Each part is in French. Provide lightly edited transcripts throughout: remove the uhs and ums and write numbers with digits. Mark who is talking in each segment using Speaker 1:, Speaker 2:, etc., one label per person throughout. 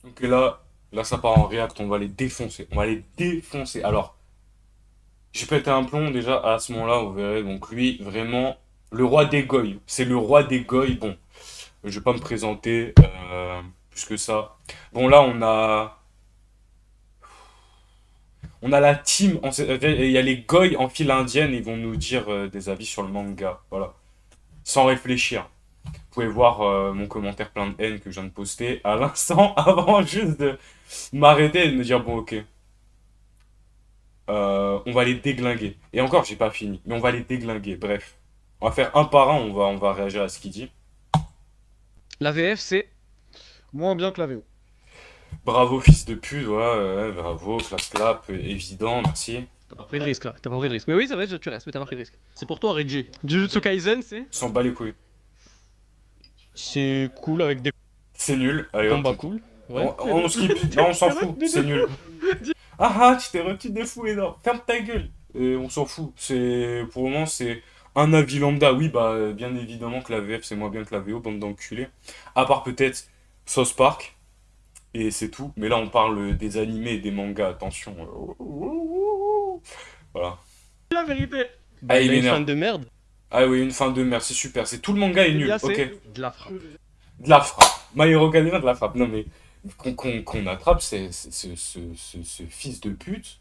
Speaker 1: Donc là, ça part en React, on va les défoncer. On va les défoncer. Alors, j'ai pété un plomb déjà à ce moment-là, vous verrez. Donc lui, vraiment, le roi des goy. C'est le roi des goy. Bon, je vais pas me présenter plus que ça. Bon, là, on a la team. Il y a les goy en file indienne. Ils vont nous dire des avis sur le manga. Voilà. Sans réfléchir. Vous pouvez voir mon commentaire plein de haine que je viens de poster à l'instant avant juste de m'arrêter et de me dire bon, ok. On va les déglinguer. Et encore, j'ai pas fini. Mais on va les déglinguer. Bref. On va faire un par un. On va réagir à ce qu'il dit.
Speaker 2: La VF, c'est moins bien que la VO.
Speaker 1: Bravo, fils de pute. Ouais, bravo. Clap, clap. Évident. Merci.
Speaker 2: T'as pas pris de risque là, t'as pas pris de risque. Mais oui, c'est vrai, tu restes, mais t'as pas pris de risque. C'est pour toi, Reggie. Jujutsu Kaisen, c'est
Speaker 1: S'en bat les couilles.
Speaker 2: C'est cool avec des
Speaker 1: C'est nul. Allez hop.
Speaker 2: combats cool. Ouais.
Speaker 1: On skip. Non, on s'en fout. C'est nul. Ah, tu t'es retu des fous énorme. Ferme ta gueule. On s'en fout. Pour le moment, c'est un avis lambda. Oui, bah, bien évidemment que la VF, c'est moins bien que la VO, bande d'enculés. À part peut-être South Park. Et c'est tout. Mais là, on parle des animés et des mangas. Attention. Voilà.
Speaker 2: La vérité.
Speaker 1: Ah,
Speaker 2: Bah,
Speaker 1: il
Speaker 2: il a une fin
Speaker 1: m'énerve.
Speaker 2: de merde.
Speaker 1: Ah oui, une fin de merde. C'est super. C'est tout le manga est
Speaker 2: Il y
Speaker 1: nul.
Speaker 2: a,
Speaker 1: Ok.
Speaker 2: c'est de la frappe.
Speaker 1: De la frappe. My Hero Academia, de la frappe. Non, mais qu'on attrape ce fils de pute.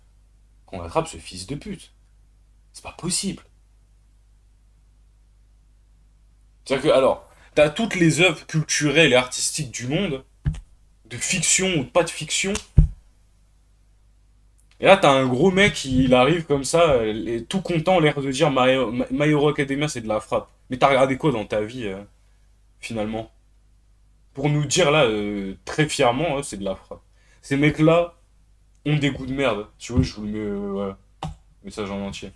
Speaker 1: Qu'on attrape ce fils de pute. C'est pas possible. C'est-à-dire que, alors, t'as toutes les œuvres culturelles et artistiques du monde, de fiction ou pas de fiction, et là t'as un gros mec, il arrive comme ça, tout content, l'air de dire My Hero Academia c'est de la frappe. Mais t'as regardé quoi dans ta vie, finalement? Pour nous dire là, très fièrement, c'est de la frappe. Ces mecs-là ont des goûts de merde. Tu vois, je vous le mets, voilà, message en entier.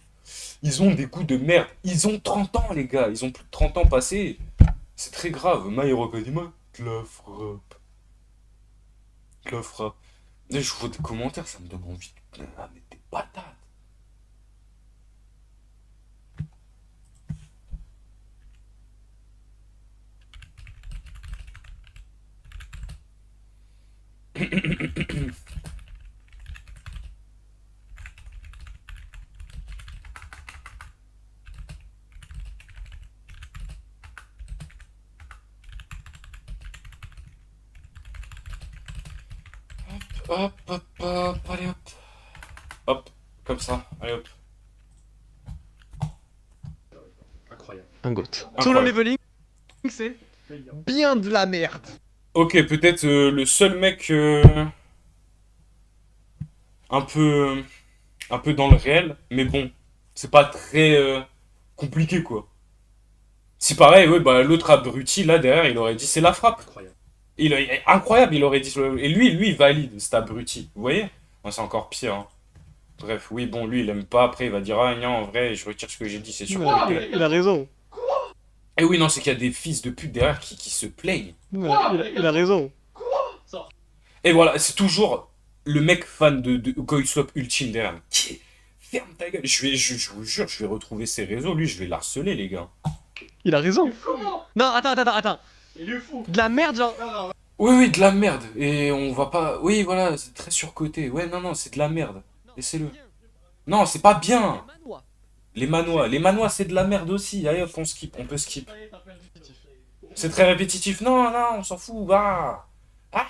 Speaker 1: Ils ont des goûts de merde. Ils ont 30 ans, les gars. Ils ont plus de 30 ans passés. C'est très grave. My Hero Academia, de la frappe. De la frappe. Et je vois des commentaires, ça me donne envie de mettre des patates. Hop, hop, hop, allez hop. Hop, comme ça, allez hop.
Speaker 2: Incroyable. Un goat. Solo
Speaker 1: Incroyable.
Speaker 2: leveling, c'est bien de la merde.
Speaker 1: Ok, peut-être le seul mec un peu un peu dans le réel, mais bon, c'est pas très compliqué quoi. Si pareil, ouais, bah l'autre abruti là derrière, il aurait dit c'est la frappe.
Speaker 2: Incroyable.
Speaker 1: Incroyable, il aurait dit. Et lui, il valide, cet abruti. Vous voyez? Moi, c'est encore pire. Hein. Bref, oui, bon, lui, il aime pas. Après, il va dire, ah non, en vrai, je retire ce que j'ai dit, c'est surcoté.
Speaker 2: Il a raison.
Speaker 1: Et oui, non, c'est qu'il y a des fils de pute derrière qui se plaignent.
Speaker 2: Il a raison.
Speaker 1: Et voilà, c'est toujours le mec fan de Goy Swap Ultime derrière. Ferme ta gueule. Je vous jure, je vais retrouver ses réseaux. Lui, je vais l'harceler, les gars.
Speaker 2: Il a raison. Non, attends. Il est fou. De la merde, genre.
Speaker 1: Oui, oui, de la merde. Et on va pas. Oui, voilà, c'est très surcoté. Ouais, non, non, c'est de la merde. Laissez-le. Non, c'est pas bien. Les manois, c'est de la merde aussi. Allez hop, on skip, on peut skip. C'est très répétitif. Non, non, on s'en fout. Ah. Ah.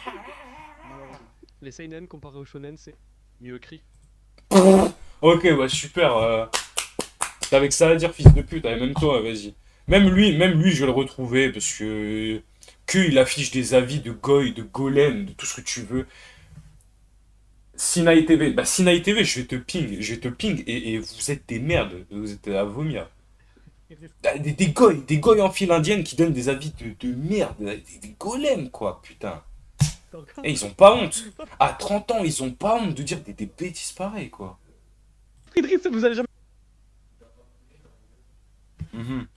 Speaker 2: Les seinen comparé au shonen, c'est mieux écrit.
Speaker 1: Ok, bah super. T'avais que ça à dire, fils de pute. Allez, même toi, vas-y. Même lui, je vais le retrouver parce que il affiche des avis de goy, de golem, de tout ce que tu veux. Sinaï TV. Bah Sinaï TV, je vais te ping et vous êtes des merdes. Vous êtes à vomir. Des goys en file indienne qui donnent des avis de merde. Des golems, quoi, putain. Et ils ont pas honte. À 30 ans, ils ont pas honte de dire des bêtises pareilles, quoi.
Speaker 2: Idriss, vous allez jamais.
Speaker 1: Mhm.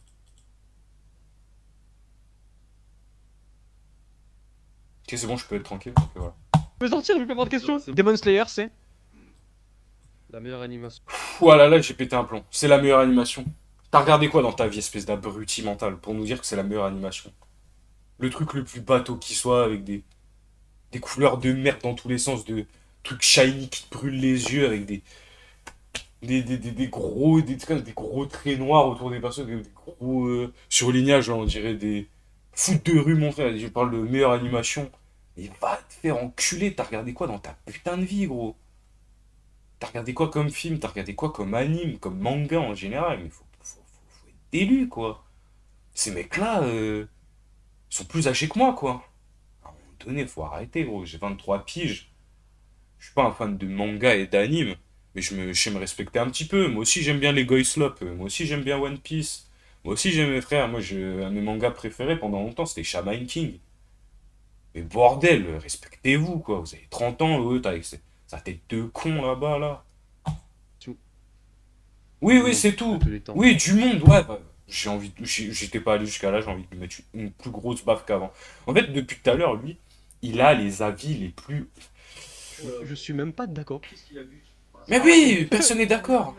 Speaker 1: Ok, c'est bon, je peux être tranquille. Ok, voilà.
Speaker 2: Je vais sortir, je vais pas avoir de questions. Demon Slayer, c'est la meilleure animation.
Speaker 1: Voilà, là, j'ai pété un plomb. C'est la meilleure animation. T'as regardé quoi dans ta vie, espèce d'abruti mental, pour nous dire que c'est la meilleure animation? Le truc le plus bateau qui soit avec des. Des couleurs de merde dans tous les sens, de trucs shiny qui te brûlent les yeux avec des gros traits noirs autour des personnes, des gros surlignages, on dirait des foot de rue, mon frère. Je parle de meilleure animation. Mais va te faire enculer, t'as regardé quoi dans ta putain de vie, gros? T'as regardé quoi comme film? T'as regardé quoi comme anime, comme manga en général? Mais faut être d'élu, quoi. Ces mecs-là, ils sont plus âgés que moi, quoi. À un moment donné, faut arrêter, gros. J'ai 23 piges. Je suis pas un fan de manga et d'anime, mais je sais me respecter un petit peu. Moi aussi, j'aime bien les Goy Slop. Moi aussi, j'aime bien One Piece. Moi aussi, j'aime mes frères. Un de mes mangas préférés pendant longtemps, c'était Shaman King. Mais bordel, respectez-vous, quoi. Vous avez 30 ans, avec sa tête de con là-bas, là.
Speaker 2: Tu-
Speaker 1: Oui,
Speaker 2: Du
Speaker 1: oui,
Speaker 2: monde,
Speaker 1: c'est
Speaker 2: de
Speaker 1: tout.
Speaker 2: tous les temps.
Speaker 1: Oui, du monde, ouais. J'étais pas allé jusqu'à là, j'ai envie de lui mettre une plus grosse baffe qu'avant. En fait, depuis tout à l'heure, lui, il a les avis les plus.
Speaker 2: Je suis même pas d'accord.
Speaker 1: Mais oui, personne n'est d'accord.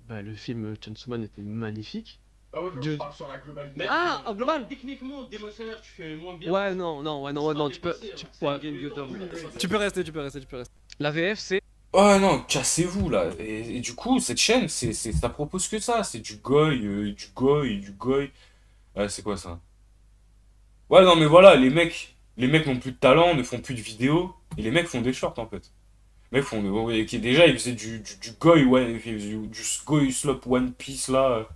Speaker 2: Bah, le film Chainsaw Man était magnifique.
Speaker 3: Ah ouais, mais
Speaker 2: Je-
Speaker 3: on parle sur la globalité.
Speaker 2: Mais ah, en global.
Speaker 4: Techniquement, Demon Slayer, tu fais moins bien.
Speaker 2: Ouais, non, non, ouais, non, ouais, non, tu peux, ouais. Tu peux rester, tu peux rester, tu peux rester. La VF, c'est.
Speaker 1: Oh non, cassez-vous là. Et du coup, cette chaîne, ça propose que ça. C'est du goy, du goy, du goy. C'est quoi ça? Ouais, non, mais voilà, les mecs n'ont plus de talent, ne font plus de vidéos. Et les mecs font des shorts en fait. Les mecs font. Ouais, qui déjà, ils faisaient du goy, ouais, ils faisaient du goy slop One Piece là.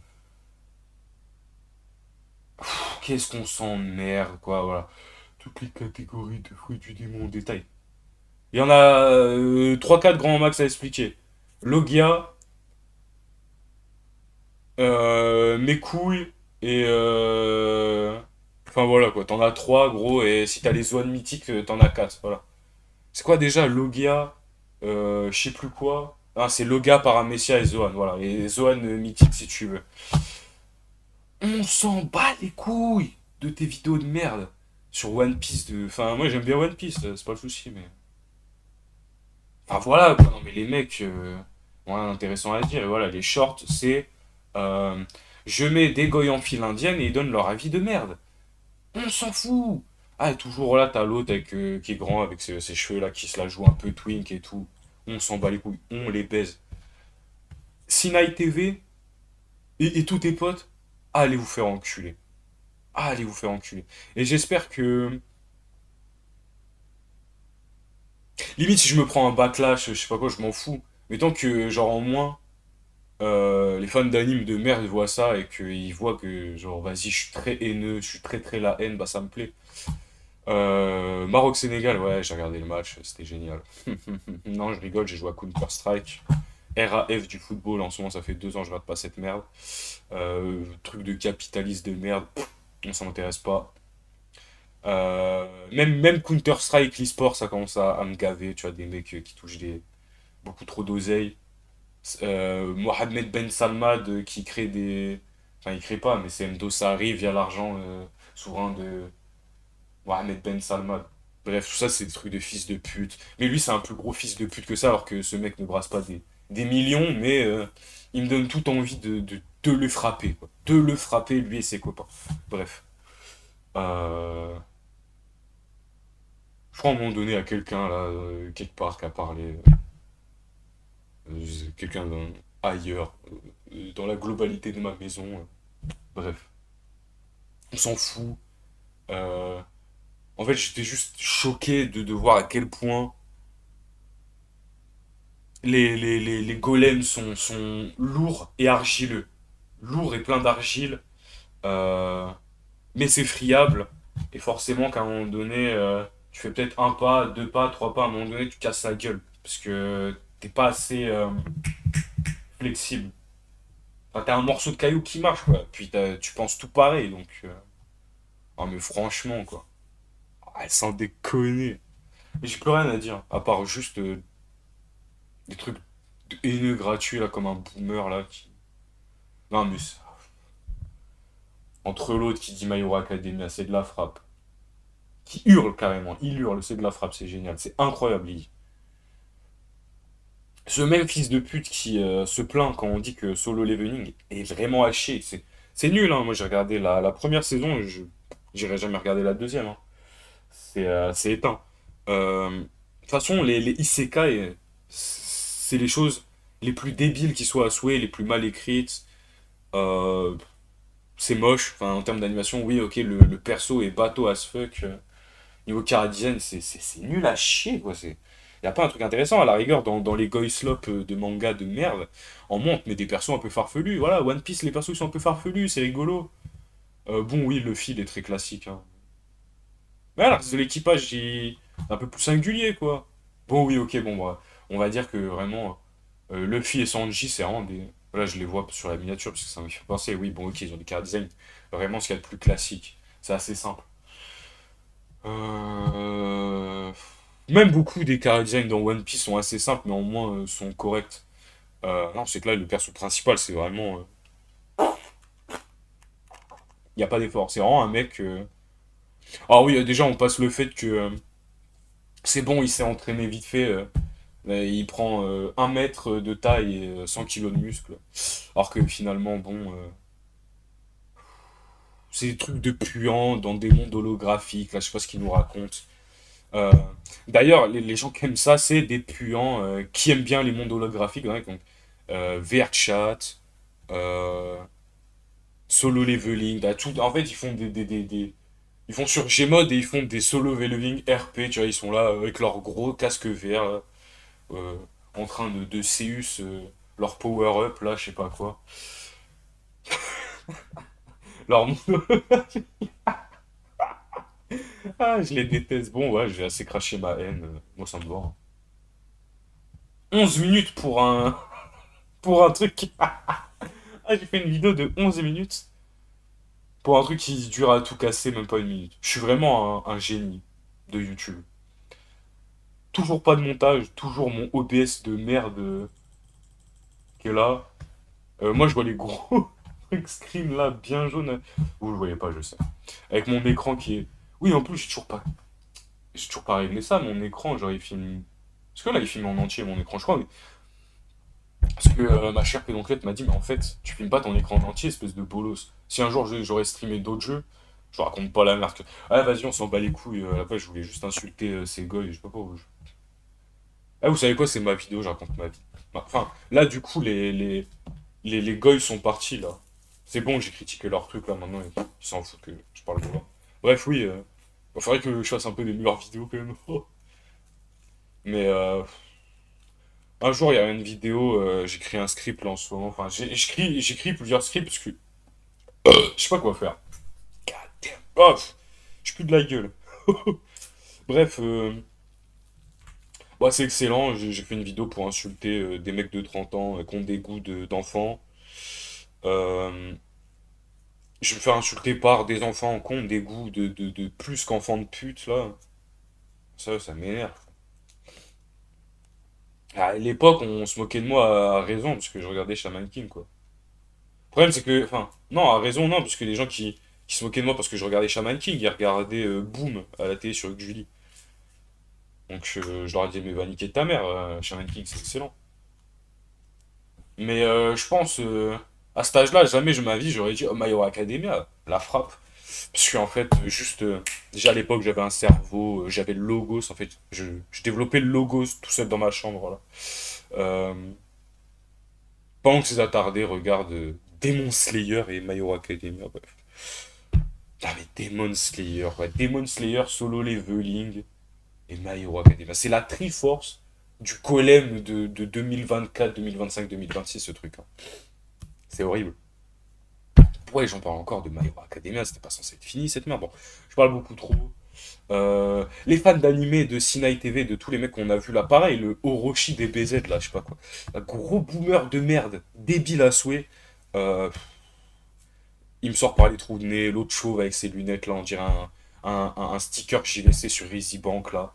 Speaker 1: Qu'est-ce qu'on s'emmerde, quoi, voilà. Toutes les catégories de fruits du démon en détail. Il y en a 3-4 grands max à expliquer. Logia, mes couilles et enfin voilà quoi, t'en as trois gros et si t'as les zones mythiques t'en as quatre, voilà. C'est quoi déjà Logia, je sais plus quoi. Ah c'est Loga, Paramecia et Zoan, voilà. Et Zoan mythique si tu veux. On s'en bat les couilles de tes vidéos de merde sur One Piece de. Enfin moi j'aime bien One Piece, c'est pas le souci mais. Enfin voilà quoi, non mais les mecs ont rien d'intéressant à dire. Et voilà, les shorts c'est. euh, je mets des goyes en file indienne et ils donnent leur avis de merde. On s'en fout. Ah, et toujours là, t'as l'autre avec, qui est grand avec ses cheveux là, qui se la joue un peu twink et tout. On s'en bat les couilles, on les baise. Sinai TV et tous tes potes, allez vous faire enculer. Allez vous faire enculer. Et j'espère que. Limite, si je me prends un backlash, je sais pas quoi, je m'en fous. Mais tant que, genre, en moins, les fans d'anime de merde voient ça et qu'ils voient que, genre, vas-y, je suis très haineux, je suis très très la haine, bah ça me plaît. Maroc-Sénégal, ouais, j'ai regardé le match, c'était génial. Non, je rigole, j'ai joué à Counter-Strike. RAF du football, en ce moment, ça fait 2 ans que je rate pas cette merde. Truc de capitaliste de merde, on s'en intéresse pas. Même Counter-Strike, l'e-sport, ça commence à me gaver. Tu vois, des mecs qui touchent beaucoup trop d'oseille. Mohamed Ben Salmad qui crée des. Enfin, il crée pas, mais c'est Mdosari via l'argent souverain de Mohamed Ben Salmad. Bref, tout ça, c'est des trucs de fils de pute. Mais lui, c'est un plus gros fils de pute que ça, alors que ce mec ne brasse pas des millions, mais il me donne toute envie de le frapper, quoi. De le frapper, lui et ses copains. Bref. Euh, Je crois à un moment donné à quelqu'un, là, quelque part, qui a parlé. Quelqu'un ailleurs, dans la globalité de ma maison. Bref. On s'en fout. Euh, En fait, j'étais juste choqué de voir à quel point les golems sont lourds et argileux. Lourds et pleins d'argile. euh, mais c'est friable. Et forcément qu'à un moment donné, tu fais peut-être un pas, deux pas, trois pas, à un moment donné, tu casses la gueule. Parce que t'es pas assez flexible. Enfin, t'as un morceau de caillou qui marche, quoi. Puis tu penses tout pareil, donc. Ah, mais franchement, quoi. Ah, sans déconner. Mais j'ai plus rien à dire, à part juste des trucs de haineux gratuits, là, comme un boomer, là, qui. Non, mais. Entre l'autre qui dit My Hero Academia, c'est de la frappe. Qui hurle carrément, il hurle, c'est de la frappe, c'est génial, c'est incroyable, il dit. Ce même fils de pute qui se plaint quand on dit que Solo Leveling est vraiment à chier. C'est nul, hein. Moi j'ai regardé la première saison, j'irai jamais regarder la deuxième, hein. c'est éteint. De toute façon, les isekai, c'est les choses les plus débiles qui soient à souhait, les plus mal écrites. Euh, c'est moche. Enfin, en termes d'animation, oui, ok, le perso est bateau as fuck. Niveau chara design, c'est nul à chier, quoi. Y a pas un truc intéressant, à la rigueur, dans les goy-slop de manga de merde, en moins, on te met des persos un peu farfelus. Voilà, One Piece, les persos ils sont un peu farfelus, c'est rigolo. Bon, oui, le fil est très classique, hein. Mais alors, de l'équipage, il est un peu plus singulier, quoi. Bon, oui, ok, bon, bah, on va dire que vraiment, Luffy et Sanji, c'est vraiment des. Voilà, je les vois sur la miniature, parce que ça me fait penser, oui, bon, ok, ils ont des chara design. Vraiment, ce qu'il y a de plus classique. C'est assez simple. Euh... Même beaucoup des chara design dans One Piece sont assez simples, mais au moins sont corrects. Non, c'est que là, le perso principal, c'est vraiment. Il n'y a pas d'effort. C'est vraiment un mec. Ah oui, déjà, on passe le fait que c'est bon, il s'est entraîné vite fait. Il prend 1 mètre de taille et 100 kilos de muscle. Alors que finalement, bon, c'est des trucs de puants dans des mondes holographiques. Là, je sais pas ce qu'il nous raconte. Euh, D'ailleurs, les gens qui aiment ça, c'est des puants qui aiment bien les mondes holographiques. Hein, donc, VRChat, euh, Solo Leveling. En fait, ils font ils font sur Gmod et ils font des solo leveling RP. Tu vois, ils sont là avec leur gros casque vert. euh, En train de Seus leur power-up, là, je sais pas quoi. Leur mono- Ah, je les déteste. Bon, ouais, j'ai assez craché ma haine. Moi, ça me va, hein. 11 minutes pour un truc qui. Ah, j'ai fait une vidéo de 11 minutes pour un truc qui dure à tout casser, même pas une minute. Je suis vraiment un génie de YouTube. Toujours pas de montage, toujours mon OBS de merde qui est là. Moi, je vois les gros trucs screen là, bien jaunes. Vous le voyez pas, je sais. Avec mon écran qui est. Oui, en plus, j'ai toujours pas réglé ça. Mon écran, genre, il filme. Parce que là, il filme en entier mon écran, je crois. Parce que ma chère pédonculette m'a dit, mais en fait, tu filmes pas ton écran en entier, espèce de bolos. Si un jour j'aurais streamé d'autres jeux, je raconte pas la marque. Ah, vas-y, on s'en bat les couilles. À la base, je voulais juste insulter ces gars, et je sais pas pourquoi. Ah, vous savez quoi, c'est ma vidéo, je raconte ma vie. Enfin, là, du coup, les goys sont partis, là. C'est bon, j'ai critiqué leur truc, là, maintenant, ils s'en foutent que je parle de moi. Bref, oui, il faudrait que je fasse un peu des meilleures vidéos, quand même. Mais, un jour, il y a une vidéo, j'écris un script, là, en ce moment. Enfin, j'écris plusieurs scripts, parce que je sais pas quoi faire. God damn. Oh, j'ai plus de la gueule. Bref, bah, c'est excellent, j'ai fait une vidéo pour insulter des mecs de 30 ans qui ont des goûts d'enfants. Euh, je me fais insulter par des enfants qui ont des goûts de plus qu'enfants de pute, là. Ça m'énerve. À l'époque, on se moquait de moi à raison, parce que je regardais Shaman King, quoi. Le problème, c'est que, enfin, non, à raison, non, parce que les gens qui se moquaient de moi parce que je regardais Shaman King, ils regardaient Boom à la télé sur Julie. Donc, je leur ai dit, mais va niquer ta mère, Shaman King, c'est excellent. Mais je pense, à cet âge-là, jamais de ma vie, j'aurais dit, oh, My Hero Academia, la frappe. Parce qu'en fait, juste, déjà à l'époque, j'avais un cerveau, j'avais le logos, en fait, je développais le logos tout seul dans ma chambre, là. Euh, Pendant que ces attardés regardent Demon Slayer et My Hero Academia, bref. Ah mais Demon Slayer, ouais. Demon Slayer, Solo Leveling et My Hero Academia. C'est la Triforce du golem de 2024, 2025, 2026, ce truc, hein. C'est horrible. Ouais, j'en parle encore de My Hero Academia, c'était pas censé être fini cette merde. Bon, je parle beaucoup trop. Les fans d'animé, de Sinai TV, de tous les mecs qu'on a vu là, pareil, le Orochi des BZ là, je sais pas quoi. Un gros boomer de merde, débile à souhait. Euh, il me sort par les trous de nez, l'autre chauve avec ses lunettes là, on dirait un sticker que j'ai laissé sur EasyBank là.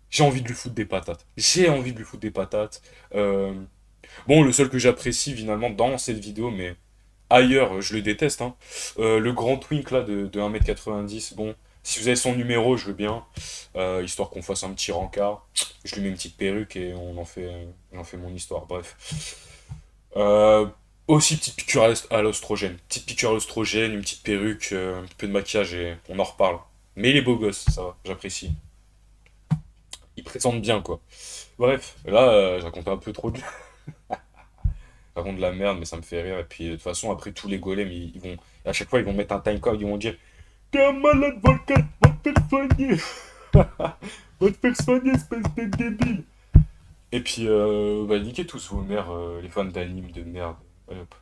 Speaker 1: J'ai envie de lui foutre des patates. J'ai envie de lui foutre des patates. Euh, bon, le seul que j'apprécie finalement dans cette vidéo, mais ailleurs, je le déteste, hein. Le grand twink là de 1m90, bon, si vous avez son numéro, je veux bien. Histoire qu'on fasse un petit rencard. Je lui mets une petite perruque et j'en fais mon histoire, bref. Euh, Aussi, petite piqûre à l'ostrogène. Petite piqûre à l'ostrogène, une petite perruque, un peu de maquillage et on en reparle. Mais il est beau gosse, ça va, j'apprécie. Il présente bien, quoi. Bref, là, je raconte un peu trop de... Je raconte de la merde, mais ça me fait rire. Et puis, de toute façon, après, tous les golems, ils vont... À chaque fois, ils vont mettre un timecode, ils vont dire t'es un malade, Volcan, va te faire soigner. Va te faire soigner, espèce de débile. Et puis, bah, niquez tous vos mères, les fans d'anime de merde. Allez, hop.